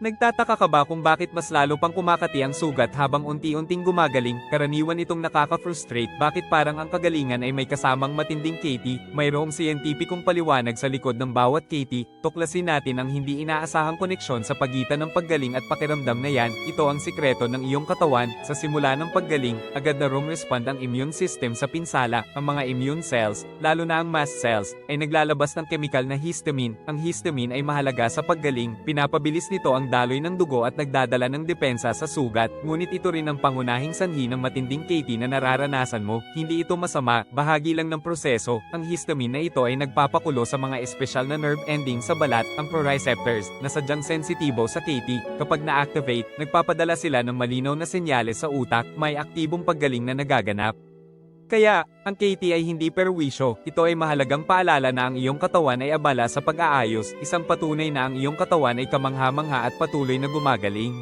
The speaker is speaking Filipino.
Nagtataka ka ba kung bakit mas lalo pang kumakati ang sugat habang unti-unting gumagaling? Karaniwan itong nakaka-frustrate. Bakit parang ang kagalingan ay may kasamang matinding Katie? Mayroong siyentipikong paliwanag sa likod ng bawat Katie. Tuklasin natin ang hindi inaasahang koneksyon sa pagitan ng paggaling at pakiramdam na yan. Ito ang sikreto ng iyong katawan. Sa simula ng paggaling, agad na respond ang immune system sa pinsala. Ang mga immune cells, lalo na ang mast cells, ay naglalabas ng kemikal na histamine. Ang histamine ay mahalaga sa paggaling. Pinapabilis nito ang daloy ng dugo at nagdadala ng depensa sa sugat. Ngunit ito rin ang pangunahing sanhi ng matinding Katie na nararanasan mo. Hindi ito masama, bahagi lang ng proseso. Ang histamine na ito ay nagpapakulo sa mga espesyal na nerve ending sa balat, ang proreceptors, na sadyang sensitibo sa Katie. Kapag na-activate, nagpapadala sila ng malinaw na senyales sa utak, may aktibong paggaling na nagaganap. Kaya, ang Katie ay hindi perwisyo. Ito ay mahalagang paalala na ang iyong katawan ay abala sa pag-aayos, isang patunay na ang iyong katawan ay kamangha-mangha at patuloy na gumagaling.